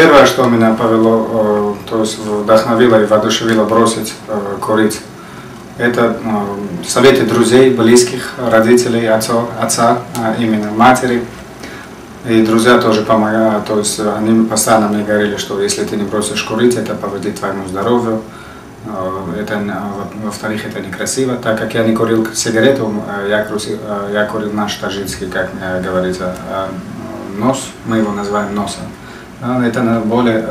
Первое, что меня повело, то есть вдохновило и воодушевило бросить курить, это советы друзей, близких, родителей, отца, именно матери. И друзья тоже помогают, то есть они постоянно мне говорили, что если ты не бросишь курить, это повредит твоему здоровью. Во-вторых, это некрасиво, так как я не курил сигарету, я курил наш таджикский, как говорится, нос, мы его называем носом. Это более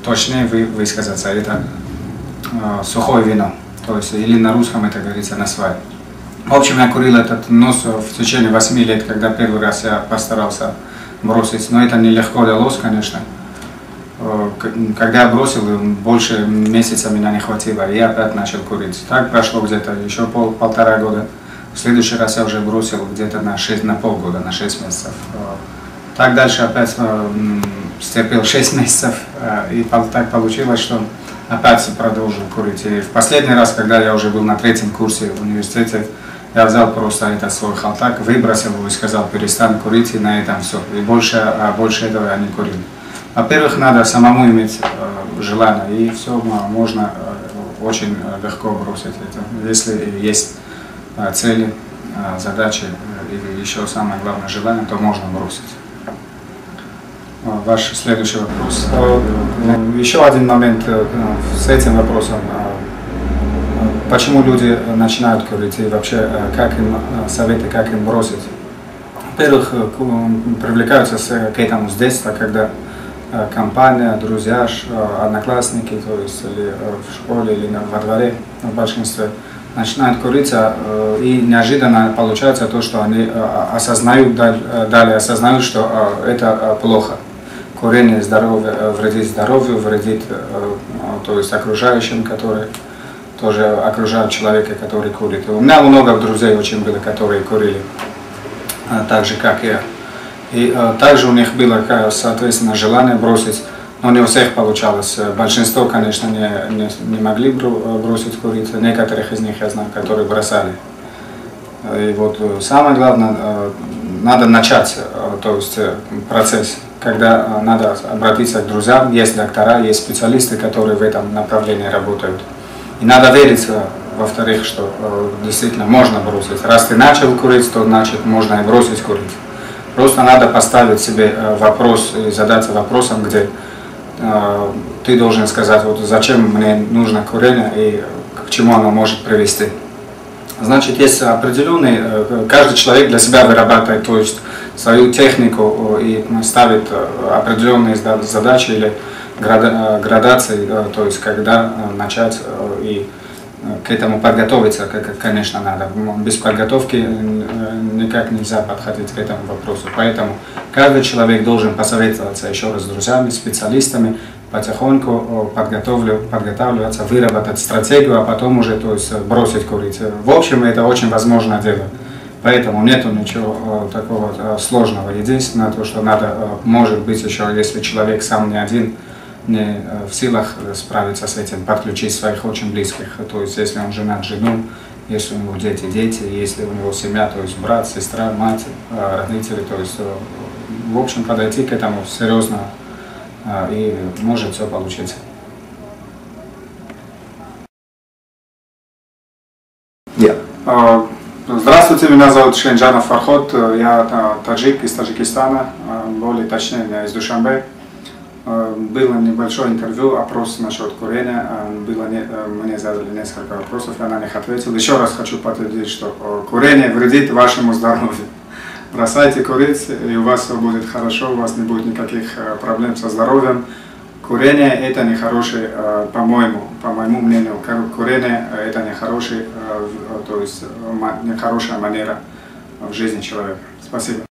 точнее высказаться, это сухое вино, то есть или на русском это говорится насвай. В общем, я курил этот нос в течение 8 лет, когда первый раз я постарался бросить, но это нелегко далось, конечно. Когда я бросил, больше месяца меня не хватило, и я опять начал курить. Так прошло где-то еще полтора года. В следующий раз я уже бросил где-то на полгода, на 6 месяцев. Так дальше опять стерпел 6 месяцев, и так получилось, что опять продолжил курить. И в последний раз, когда я уже был на 3-м курсе в университете, я взял просто этот свой халтак, выбросил его и сказал, перестань курить, и на этом все. И больше этого я не курил. Во-первых, надо самому иметь желание, и все можно очень легко бросить это. Если есть цели, задачи, и еще самое главное желание, то можно бросить. Ваш следующий вопрос. Еще один момент с этим вопросом. Почему люди начинают курить и вообще как им советы, как им бросить? Во-первых, привлекаются к этому с детства, когда компания, друзья, одноклассники, то есть или в школе, или во дворе, в большинстве, начинают курить, и неожиданно получается то, что они осознают, что это плохо. Курение вредит здоровью, вредит то есть окружающим, которые тоже окружают человека, который курит. У меня много друзей очень было, которые курили, так же как я. И также у них было, соответственно, желание бросить, но не у всех получалось. Большинство, конечно, не могли бросить курить, некоторых из них я знаю, которые бросали. И вот самое главное, надо начать, то есть процесс, когда надо обратиться к друзьям, есть доктора, есть специалисты, которые в этом направлении работают. И надо верить, во-вторых, что действительно можно бросить. Раз ты начал курить, то значит можно и бросить курить. Просто надо поставить себе вопрос и задаться вопросом, где ты должен сказать, вот зачем мне нужно курение и к чему оно может привести. Значит, есть определенный, каждый человек для себя вырабатывает, то есть свою технику и ставит определенные задачи или градации, то есть когда начать и к этому подготовиться, конечно, надо. Без подготовки никак нельзя подходить к этому вопросу. Поэтому каждый человек должен посоветоваться еще раз с друзьями, специалистами, потихоньку подготавливаться, выработать стратегию, а потом уже, то есть, бросить курить. В общем, это очень возможное дело. Поэтому нету ничего такого сложного. Единственное, то, что надо, может быть, еще, если человек сам не один, не в силах справиться с этим, подключить своих очень близких. То есть, если он женат, жену, если у него дети, если у него семья, то есть брат, сестра, мать, родители, то есть, в общем, подойти к этому серьезно, и может все получиться. Здравствуйте, меня зовут Шенджанов Фархот, я таджик из Таджикистана, более точнее, я из Душанбе. Было небольшое интервью, опрос насчет курения, мне задали несколько вопросов, я на них ответил. Еще раз хочу подтвердить, что курение вредит вашему здоровью. Бросайте курить, и у вас все будет хорошо, у вас не будет никаких проблем со здоровьем. Курение это нехороший, по моему мнению, курение это нехорошая манера в жизни человека. Спасибо.